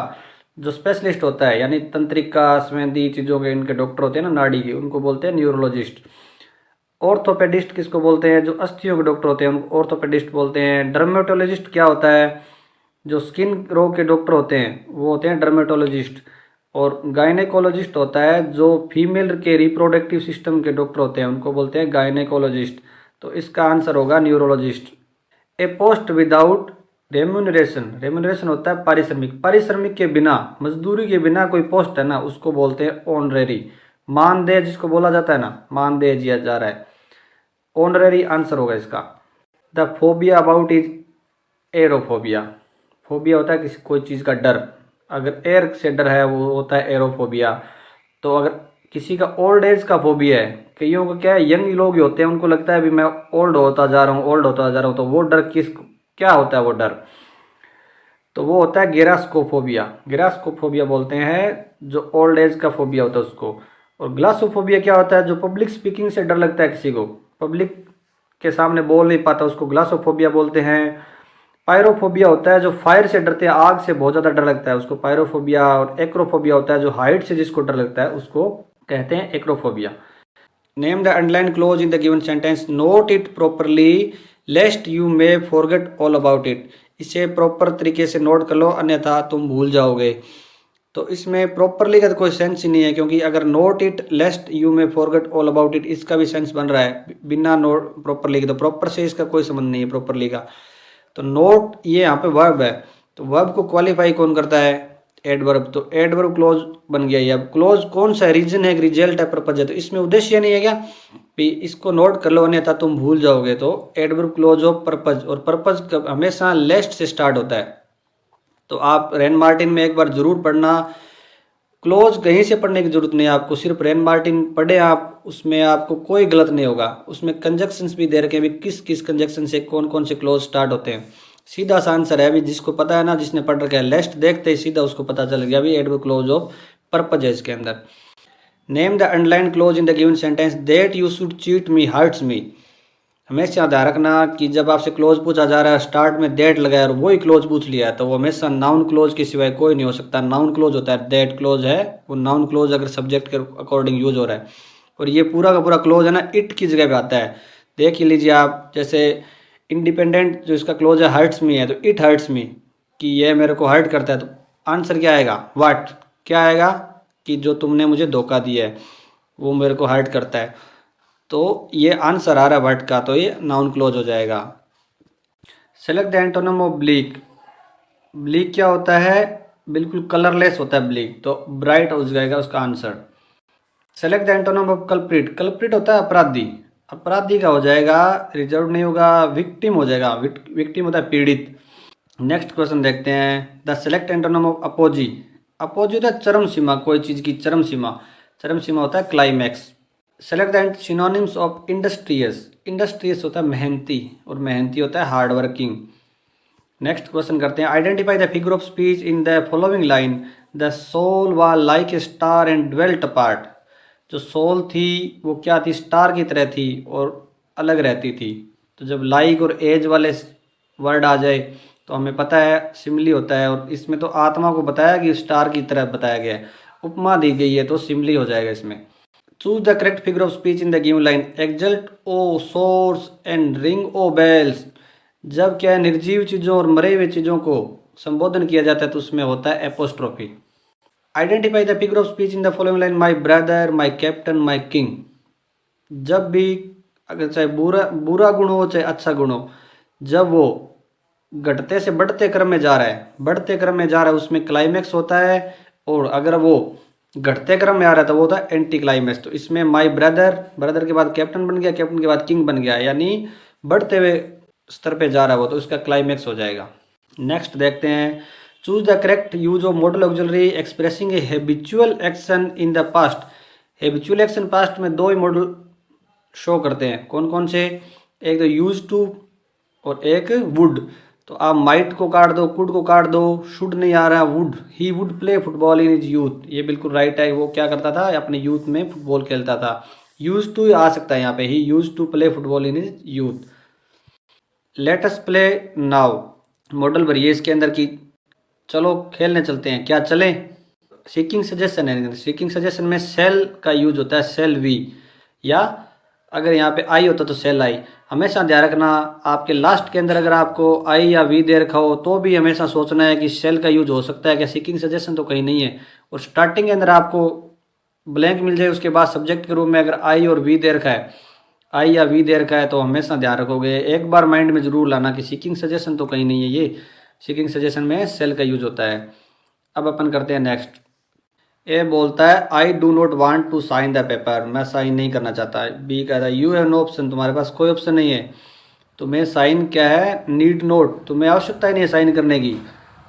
जो स्पेशलिस्ट होता है, यानी तंत्रिका संबंधी चीज़ों के इनके डॉक्टर होते हैं ना नाड़ी के, उनको बोलते हैं न्यूरोलॉजिस्ट। ऑर्थोपेडिस्ट किसको बोलते हैं, जो अस्थियों के डॉक्टर होते हैं उनको ऑर्थोपेडिस्ट बोलते हैं। डर्मेटोलॉजिस्ट क्या होता है, जो स्किन रोग के डॉक्टर होते हैं वो होते हैं डर्मेटोलॉजिस्ट। और गायनेकोलॉजिस्ट होता है जो फीमेल के रिप्रोडक्टिव सिस्टम के डॉक्टर होते हैं, उनको बोलते हैं गायनेकोलॉजिस्ट, तो इसका आंसर होगा न्यूरोलॉजिस्ट। ए पोस्ट विदाउट रेम्यूनरेशन, रेम्यूनरेशन होता है पारिश्रमिक, पारिश्रमिक के बिना, मजदूरी के बिना कोई पोस्ट है ना, उसको बोलते हैं ऑनरेरी। मानदेय जिसको बोला जाता है ना, मानदेय दिया जा रहा है, ऑनरेरी आंसर होगा इसका। The phobia about is aerophobia, phobia होता है किसी कोई चीज़ का डर, अगर एयर से डर है वो होता है एरोफोबिया। तो अगर किसी का ओल्ड एज का फोबिया है, कईयों को क्या है यंग लोग ही होते हैं, उनको लगता है अभी मैं ओल्ड होता जा रहा हूँ, ओल्ड होता जा रहा हूँ, तो वो डर क्या होता है वो डर, तो वो होता है गेरास्कोफोबिया, गेरास्कोफोबिया बोलते हैं जो ओल्ड एज का फोबिया होता है उसको। और ग्लासोफोबिया क्या होता है, जो पब्लिक स्पीकिंग से डर लगता है, किसी को पब्लिक के सामने बोल नहीं पाता, उसको ग्लासोफोबिया बोलते हैं। पायरोफोबिया होता है जो फायर से डरते हैं, आग से बहुत ज़्यादा डर लगता है, उसको पायरोफोबिया। और एक्रोफोबिया होता है जो हाइट से जिसको डर लगता है, उसको कहते हैं acrophobia. Name the underline close in the given sentence, note it properly लेस्ट you may forget all about it. इसे प्रॉपर तरीके से नोट कर लो अन्यथा तुम भूल जाओगे। तो इसमें प्रॉपरली का तो कोई सेंस ही नहीं है, क्योंकि अगर note it लेस्ट you may forget all about it इसका भी सेंस बन रहा है बिना नोट प्रॉपरली के, तो प्रॉपर से इसका कोई संबंध नहीं है प्रॉपरली का। तो नोट ये यहाँ पे वर्ब है, तो वर्ब को क्वालिफाई कौन करता है, एडवर्ब। तो एडवर्ब क्लोज बन गया ये। अब क्लोज कौन सा है, रीजन है, रिजल्ट है, पर्पज है, तो इसमें उद्देश्य नहीं है क्या भी इसको नोट कर लो अन्यथा तुम भूल जाओगे। तो एडवर्ब क्लोज ऑफ पर्पज, और पर्पज हमेशा लेस्ट से स्टार्ट होता है। तो आप रेन मार्टिन में एक बार जरूर पढ़ना, क्लोज कहीं से पढ़ने की जरूरत नहीं है आपको, सिर्फ रेन मार्टिन पढ़े आप, उसमें आपको कोई गलत नहीं होगा। उसमें कंजक्शंस भी दे रखे हैं भी किस किस कंजक्शन से कौन कौन से क्लोज स्टार्ट होते हैं। सीधा सा आंसर है अभी, जिसको पता है ना, जिसने पढ़ रखा है, लेस्ट देखते ही सीधा उसको पता चल गया अभी एडवर्ब क्लोज ऑफ पर्पज है इसके अंदर। Name the underline close in the given sentence, that you should cheat me hurts me. हमेशा ध्यान रखना कि जब आपसे क्लोज पूछा जा रहा है स्टार्ट में दैट लगाया और वही क्लोज पूछ लिया तो वो हमेशा नाउन क्लोज के सिवाय कोई नहीं हो सकता। नाउन क्लोज होता है, दैट क्लोज है वो नाउन क्लोज अगर सब्जेक्ट के अकॉर्डिंग यूज हो रहा है। और ये पूरा का पूरा क्लोज है ना इट की जगह पे आता है। देख लीजिए आप, जैसे इंडिपेंडेंट जो इसका क्लोज है हर्ट्स मी है, तो इट हर्ट्स मी कि ये मेरे को हर्ट करता है, तो आंसर क्या आएगा, वाट, क्या आएगा कि जो तुमने मुझे धोखा दिया है वो मेरे को हर्ट करता है। तो ये आंसर आ रहा है वर्ड का, तो ये नाउन क्लोज हो जाएगा। Select the antonym of bleak. Bleak क्या होता है, बिल्कुल कलरलेस होता है ब्लीक, तो ब्राइट हो जाएगा उसका answer. Select the antonym of culprit. Culprit होता है अपराधी, अपराधी का हो जाएगा, रिजर्व नहीं होगा, विक्टिम हो जाएगा। विक्टिम होता है पीड़ित। नेक्स्ट क्वेश्चन देखते हैं, the select antonym of apogee. Apogee होता है चरम सीमा, कोई चीज़ की चरम सीमा, चरम सीमा होता है climax. Select the synonyms of industrious. Industrious होता है मेहनती, और मेहनती होता है हार्ड वर्किंग। नेक्स्ट क्वेश्चन करते हैं, identify the figure of speech in the following line, the soul was like a star and dwelt apart. जो सोल थी वो क्या थी, स्टार की तरह थी और अलग रहती थी। तो जब लाइक और एज वाले वर्ड आ जाए तो हमें पता है सिमली होता है, और इसमें तो आत्मा को बताया कि स्टार की तरह बताया गया है, उपमा दी गई है तो सिमली हो जाएगा इसमें। Choose the correct figure of speech in the given line, exalt O source and ring O bells. जब क्या है निर्जीव चीज़ों और मरे हुए चीज़ों को संबोधन किया जाता है तो उसमें होता है apostrophe. Identify the figure of speech in the following line, my brother, my captain, my king. जब भी अगर चाहे बुरा गुण हो चाहे अच्छा गुण हो, जब वो घटते से बढ़ते क्रम में जा रहा है, बढ़ते क्रम में जा रहा है उसमें क्लाइमैक्स होता है, और अगर वो घटते क्रम में आ रहा है तो वो होता है एंटी क्लाइमैक्स। तो इसमें माई ब्रदर, ब्रदर के बाद कैप्टन बन गया, कैप्टन के बाद किंग बन गया, यानी बढ़ते हुए स्तर पे जा रहा है वो, तो उसका क्लाइमैक्स हो जाएगा। नेक्स्ट देखते हैं, choose the correct use of model auxiliary expressing A habitual action in the past. Habitual action past में दो ही मॉडल शो करते हैं, कौन कौन से, एक तो यूज टू और एक वुड। तो आप माइट को काट दो, कुड को काट दो, शुड नहीं आ रहा, would, he would play football in his youth, ये बिल्कुल राइट है। वो क्या करता था, अपने यूथ में फुटबॉल खेलता था। यूज टू आ सकता है यहाँ पे, he used to play football in his youth. Let us play now, modal भरिए इसके अंदर की, चलो खेलने चलते हैं, क्या चलें। सीकिंग सजेशन है, सीकिंग सजेशन में सेल का यूज होता है, सेल वी, या अगर यहाँ पे आई होता तो सेल आई। हमेशा ध्यान रखना आपके लास्ट के अंदर अगर आपको आई या वी दे रखा हो तो भी हमेशा सोचना है कि सेल का यूज हो सकता है क्या, सीकिंग सजेशन तो कहीं नहीं है। और स्टार्टिंग के अंदर आपको ब्लैंक मिल जाए, उसके बाद सब्जेक्ट के रूप में अगर आई और वी दे रखा है, आई या वी दे रखा है, तो हमेशा ध्यान रखोगे, एक बार माइंड में जरूर लाना कि सीकिंग सजेशन तो कहीं नहीं है, ये सीकिंग सजेशन में सेल का यूज होता है। अब अपन करते हैं नेक्स्ट। ए बोलता है I do not want to sign the paper, मैं साइन नहीं करना चाहता। बी कहता है यू हैव नो ऑप्शन, तुम्हारे पास कोई ऑप्शन नहीं है। तुम्हें साइन क्या है, नीड नोट, तुम्हें आवश्यकता ही नहीं है साइन करने की।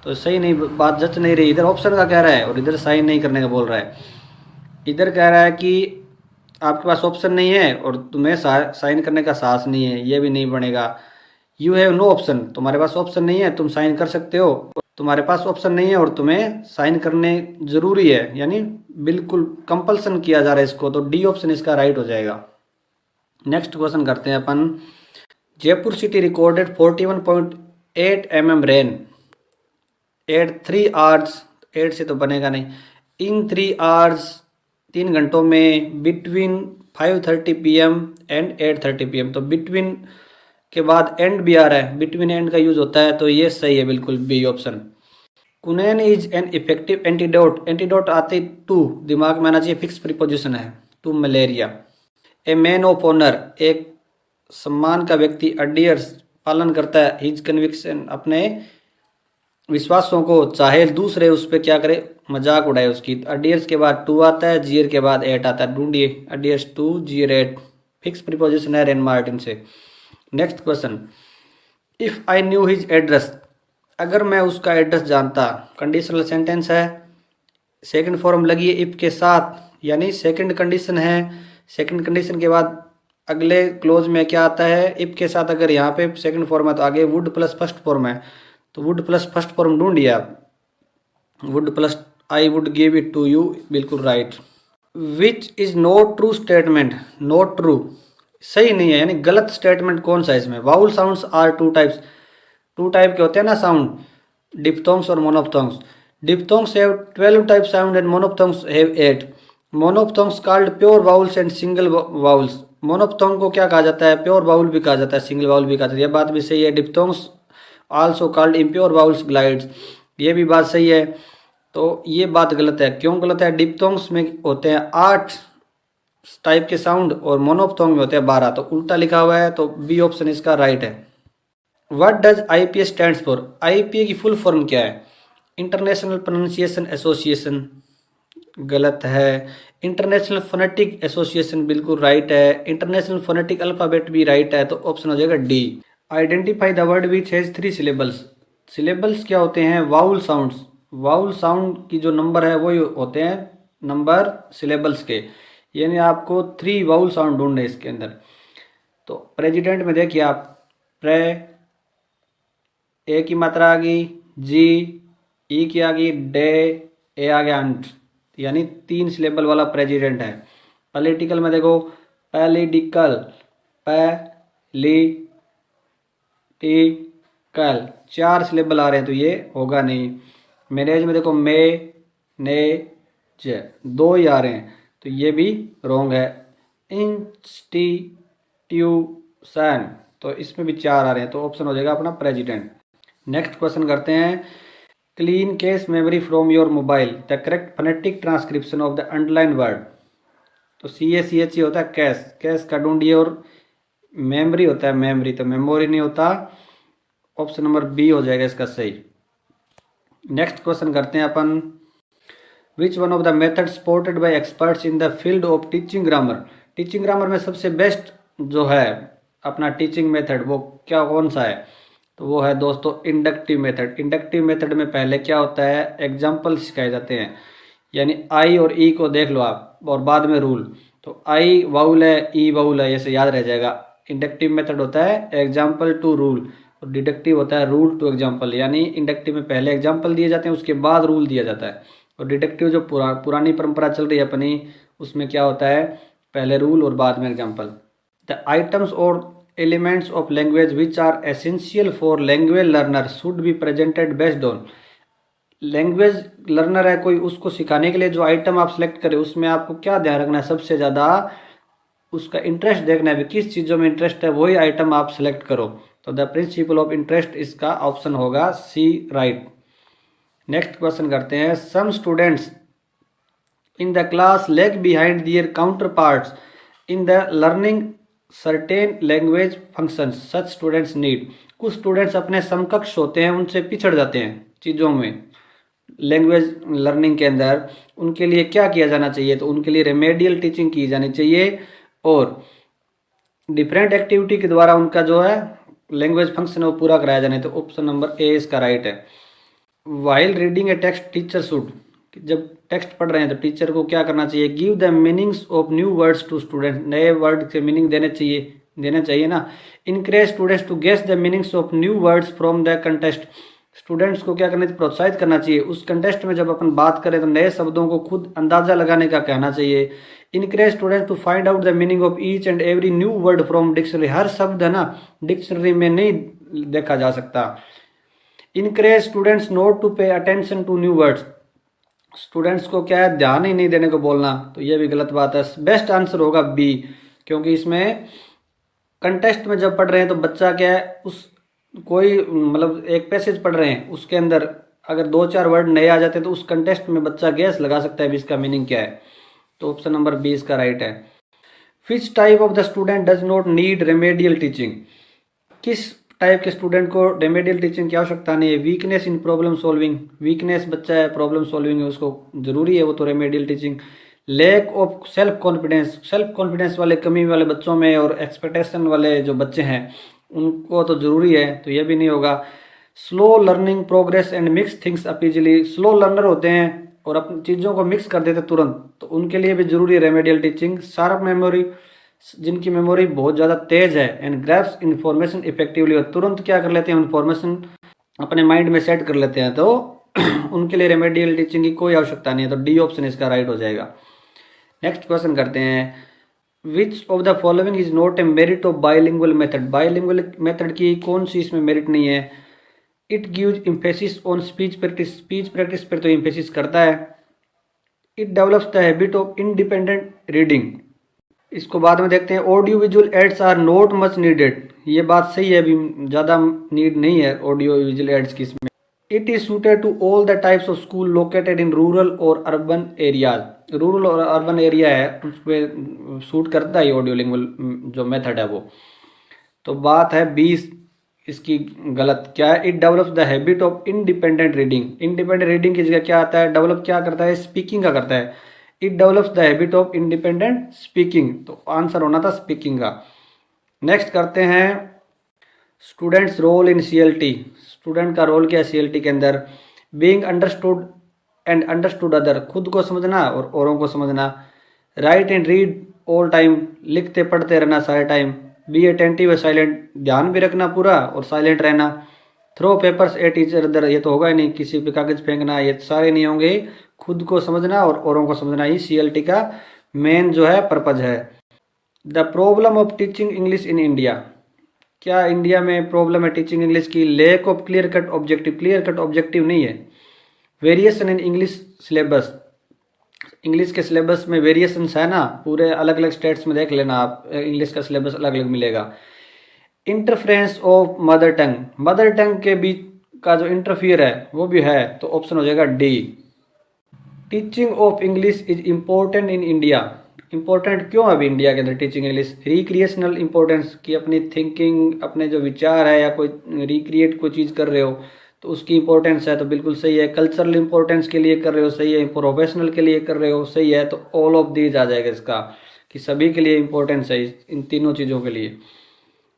तो सही नहीं, बात जच नहीं रही, इधर ऑप्शन का कह रहा है और इधर साइन नहीं करने का बोल रहा है। इधर कह रहा है कि आपके पास ऑप्शन नहीं है और तुम्हें साइन करने का साहस नहीं है, ये भी नहीं बनेगा। यू हैव नो ऑप्शन, तुम्हारे पास ऑप्शन नहीं है, तुम साइन कर सकते हो, तुम्हारे पास ऑप्शन नहीं है और तुम्हें साइन करने जरूरी है, यानी बिल्कुल कंपल्सन किया जा रहा है इसको, तो डी ऑप्शन इसका राइट हो जाएगा। नेक्स्ट क्वेश्चन करते हैं अपन। Jaipur city recorded 41.8 mm rain at 3 hours, 8 से तो बनेगा नहीं, इन 3 hours 3 घंटों में बिटवीन 5:30 PM एंड 8:30 PM। तो बिटवीन के बाद एंड भी आ रहा है, बिटवीन एंड का यूज होता है, तो ये सही है बिल्कुल B option. Quinine is an effective antidote, antidote आते टू दिमाग में आना चाहिए, फिक्स प्रीपोजिशन है, to malaria. A man of honour, एक सम्मान का व्यक्ति, अडियर्स पालन करता है, हिज कन्विक्शन अपने विश्वासों को, चाहे दूसरे उस पर क्या करे, मजाक उड़ाए उसकी। अडियर्स के बाद टू आता है, जीयर के बाद एट आता है, ढूंढिए अडियर्स to Jeeyar eight, fix preposition है रेन मार्टिन से। Next question, if I knew his address, अगर मैं उसका एड्रेस जानता, कंडीशनल सेंटेंस है, सेकंड फॉर्म लगी है इफ के साथ, यानी सेकंड कंडीशन है। सेकंड कंडीशन के बाद अगले क्लोज में क्या आता है, इफ के साथ, अगर यहाँ पे सेकंड फॉर्म है तो आगे वुड प्लस फर्स्ट फॉर्म है, तो वुड प्लस फर्स्ट फॉर्म ढूंढिए आप, would plus I would give it to you, बिल्कुल right. Which is not true statement, not true सही नहीं है, यानी गलत स्टेटमेंट कौन सा है इसमें। Vowel sounds are two types, two type के होते हैं ना साउंड, डिप्थोंग्स और monophthongs. Diphthongs have 12 type sound and monophthongs have 8। Monophthongs called pure vowels and single vowels, monophthong को क्या कहा जाता है, प्योर वाउल भी कहा जाता है, सिंगल वाउल भी कहा जाता है, ये बात भी सही है। Diphthongs also called impure vowels glides, ये भी बात सही है। तो ये बात गलत है, क्यों गलत है, डिप्थोंग्स में होते हैं 8 टाइप के साउंड और मोनोप्थोंग में होते हैं 12, तो उल्टा लिखा हुआ है, तो बी ऑप्शन इसका राइट है। What does IPA stands for, IPA की फुल फॉर्म क्या है, इंटरनेशनल प्रोनाउंसिएशन एसोसिएशन, गलत है। इंटरनेशनल फोनेटिक एसोसिएशन, बिल्कुल राइट है। इंटरनेशनल फोनेटिक अल्फाबेट भी राइट है, तो ऑप्शन हो जाएगा D. Identify the word which has 3 syllables, syllables क्या होते हैं, वाउल साउंड्स, वाउल साउंड की जो नंबर है वही होते हैं नंबर सिलेबल्स के, यानी आपको 3 वाउल साउंड ढूंढने इसके अंदर। तो प्रेसिडेंट में देखिए आप, प्रे, ए की मात्रा आ गई, जी, ई की आ गई, डे, ए आ गया अंट, यानी 3 सिलेबल वाला प्रेसिडेंट है। पॉलिटिकल में देखो, पॉलिटिकल, पॉलिटिकल 4 सिलेबल आ रहे हैं, तो ये होगा नहीं। मैनेज में देखो, मे, ने, ज 2 ही आ रहे हैं, तो ये भी रॉन्ग है। इंस्टीट्यूशन, तो इसमें भी 4 आ रहे हैं, तो ऑप्शन हो जाएगा अपना प्रेसिडेंट। नेक्स्ट क्वेश्चन करते हैं, clean case memory from your mobile, the correct phonetic transcription of the underline word. तो CACH होता है कैश, कैश का ढूंढिए, और मेमोरी होता है मेमोरी, तो मेमोरी नहीं होता, ऑप्शन नंबर बी हो जाएगा इसका सही। नेक्स्ट क्वेश्चन करते हैं अपन, which one of the method supported by experts in the field of teaching grammar, teaching grammar में सबसे बेस्ट जो है अपना टीचिंग मेथड वो क्या कौन सा है, तो वो है दोस्तों इंडक्टिव मेथड। इंडक्टिव मेथड में पहले क्या होता है, एग्जाम्पल सिखाए जाते हैं, यानी आई और ई को देख लो आप, और बाद में रूल। तो आई वाउल है, ई वाउल है, ऐसे याद रह जाएगा। इंडक्टिव मेथड होता है एग्जाम्पल टू रूल, और डिडक्टिव होता है रूल टू एग्जाम्पल, यानी इंडक्टिव में पहले एग्जाम्पल दिए जाते हैं, उसके बाद रूल दिया जाता है। और डिडक्टिव जो पुरानी परंपरा चल रही है अपनी, उसमें क्या होता है, पहले रूल और बाद में एग्जाम्पल। द आइटम्स और elements of language which are essential for language learner should be presented based on, language learner है कोई, उसको सिखाने के लिए जो आइटम आप सेलेक्ट करें उसमें आपको क्या ध्यान रखना है, सबसे ज़्यादा उसका इंटरेस्ट देखना है, किस चीज़ों में इंटरेस्ट है वही आइटम आप सेलेक्ट करो। तो द प्रिंसिपल ऑफ इंटरेस्ट इसका ऑप्शन होगा सी राइट। नेक्स्ट क्वेश्चन करते हैं, some students in the class lag behind their counterparts in the learning certain language functions such students need, कुछ स्टूडेंट्स अपने समकक्ष होते हैं उनसे पिछड़ जाते हैं चीज़ों में लैंग्वेज लर्निंग के अंदर, उनके लिए क्या किया जाना चाहिए, तो उनके लिए रेमेडियल टीचिंग की जानी चाहिए, और डिफरेंट एक्टिविटी के द्वारा उनका जो है लैंग्वेज फंक्शन है वो पूरा कराया जाना है, तो ऑप्शन नंबर ए इसका राइट है। While reading a text teacher should, जब टेक्स्ट पढ़ रहे हैं तो टीचर को क्या करना चाहिए, give the meanings of new words to student, नए वर्ड के मीनिंग देना चाहिए ना। Encourage students to guess the meanings of new words from the contest, students को क्या करना चाहिए, प्रोत्साहित करना चाहिए, उस कंटेस्ट में जब अपन बात करें तो नए शब्दों को खुद अंदाजा लगाने का कहना चाहिए। Encourage students to find out the meaning of each and every new word from dictionary, हर शब्द है ना डिक्शनरी में नहीं देखा जा सकता। Encourage students not to pay attention to new words, students को क्या है, ध्यान ही नहीं देने को बोलना, तो ये भी गलत बात है। बेस्ट आंसर होगा बी, क्योंकि इसमें कंटेस्ट में जब पढ़ रहे हैं तो बच्चा क्या है, उस कोई मतलब एक पैसेज पढ़ रहे हैं उसके अंदर अगर 2-4 वर्ड नए आ जाते हैं तो उस कंटेस्ट में बच्चा गैस लगा सकता है भी इसका मीनिंग क्या है। तो ऑप्शन नंबर बी इसका राइट है। Which type of the student does not need remedial teaching? किस टाइप के स्टूडेंट को रेमेडियल टीचिंग की आवश्यकता नहीं है? Weakness in problem solving, weakness बच्चा है प्रॉब्लम सॉल्विंग है उसको जरूरी है वो तो remedial teaching. Lack of self confidence, self confidence वाले कमी वाले बच्चों में और एक्सपेक्टेशन वाले जो बच्चे हैं उनको तो जरूरी है, तो ये भी नहीं होगा। Slow learning progress and mix things up easily, slow learner होते हैं और अपनी चीज़ों को मिक्स कर देते तुरंत, तो उनके लिए भी जरूरी है रेमेडियल टीचिंग। शार्प मेमोरी, जिनकी मेमोरी बहुत ज़्यादा तेज है, एंड ग्रैब्स इन्फॉर्मेशन इफेक्टिवली, और तुरंत क्या कर लेते हैं इन्फॉर्मेशन अपने माइंड में सेट कर लेते हैं, तो उनके लिए रेमेडियल टीचिंग की कोई आवश्यकता नहीं है, तो डी ऑप्शन इसका राइट हो जाएगा। नेक्स्ट क्वेश्चन करते हैं। Which of the following is not a merit of bilingual method? Bilingual method की कौन सी इसमें मेरिट नहीं है? It gives emphasis on speech practice, speech practice पर तो एम्फेसिस करता है। It develops the habit of independent reading, इसको बाद में देखते हैं। Audio visual aids are not much needed, ये बात सही है, अभी ज़्यादा नीड नहीं है ऑडियो विजुअल एड्स की इसमें। It is suited to all the types of school located in rural और अर्बन एरियाज, रूरल और अर्बन एरिया है उस पर सूट करता है ऑडियो लिंगुअल जो मेथड है वो। तो बात है 20 इसकी गलत, क्या है? It develops the habit of independent reading, independent reading की जगह क्या आता है? डेवलप क्या करता है? स्पीकिंग का करता है। It develops the habit of independent speaking, तो आंसर होना था स्पीकिंग का। नेक्स्ट करते हैं students role in CLT, student का रोल क्या है सीएलटी के अंदर? Being understood and understood other, खुद को समझना और औरों को समझना। Write and read all time, लिखते पढ़ते रहना सारे टाइम। बी अटेंटिव साइलेंट, ध्यान भी रखना पूरा और साइलेंट रहना। Throw papers at each other, ये तो होगा ही नहीं, किसी पे कागज फेंकना, ये सारे नहीं होंगे। खुद को समझना और औरों को समझना, ही सीएलटी का मेन जो है पर्पज है। The problem of teaching English in India, क्या इंडिया में प्रॉब्लम है टीचिंग इंग्लिश की? Lack of clear cut objective, clear cut objective नहीं है। Variation in English syllabus, English के सिलेबस में वेरिएशंस है ना, पूरे अलग अलग स्टेट्स में देख लेना आप, इंग्लिश का सिलेबस अलग अलग मिलेगा। Interference of mother tongue, mother tongue के बीच का जो इंटरफियर है वो भी है, तो ऑप्शन हो जाएगा D. Teaching of English is important in India, important क्यों है अभी इंडिया के अंदर टीचिंग इंग्लिश? रिक्रिएशनल इंपॉर्टेंस की, अपनी थिंकिंग अपने जो विचार है या कोई रिक्रिएट कोई चीज़ कर रहे हो तो उसकी इंपॉर्टेंस है, तो बिल्कुल सही है। कल्चरल इंपॉर्टेंस के लिए कर रहे हो, सही है। प्रोफेशनल के लिए कर रहे हो, सही है। तो ऑल ऑफ दीज आ जाएगा इसका, कि सभी के लिए इंपॉर्टेंस है इन तीनों चीज़ों के लिए।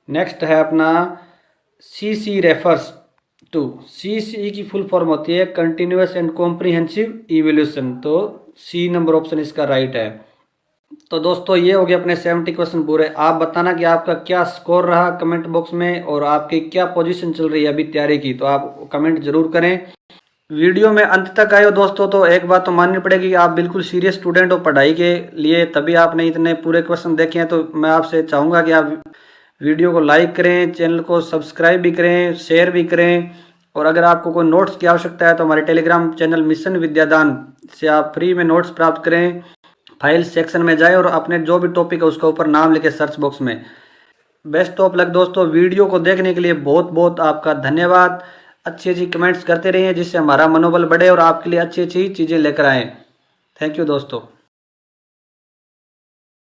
नेक्स्ट है अपना CC रेफर्स टू, CC की फुल फॉर्म होती है कंटिन्यूअस एंड कॉम्प्रिहेंसिव इवोल्यूशन, तो सी नंबर ऑप्शन इसका राइट है। तो दोस्तों ये हो गया अपने 70 क्वेश्चन पूरे। आप बताना कि आपका क्या स्कोर रहा कमेंट बॉक्स में और आपकी क्या पोजीशन चल रही है अभी तैयारी की, तो आप कमेंट जरूर करें। वीडियो में अंत तक आए हो दोस्तों तो एक बात तो माननी पड़ेगी कि आप बिल्कुल सीरियस स्टूडेंट हो पढ़ाई के लिए, तभी आपने इतने पूरे क्वेश्चन देखे हैं। तो मैं आपसे चाहूँगा कि आप वीडियो को लाइक करें, चैनल को सब्सक्राइब भी करें, शेयर भी करें, और अगर आपको कोई नोट्स की आवश्यकता है तो हमारे टेलीग्राम चैनल मिशन विद्यादान से आप फ्री में नोट्स प्राप्त करें। फाइल सेक्शन में जाए और अपने जो भी टॉपिक है उसका ऊपर नाम लिखे सर्च बॉक्स में। बेस्ट ऑफ लक दोस्तों। वीडियो को देखने के लिए बहुत बहुत आपका धन्यवाद। अच्छी अच्छी कमेंट्स करते रहिए जिससे हमारा मनोबल बढ़े और आपके लिए अच्छी अच्छी चीज़ें लेकर आएँ। थैंक यू दोस्तों।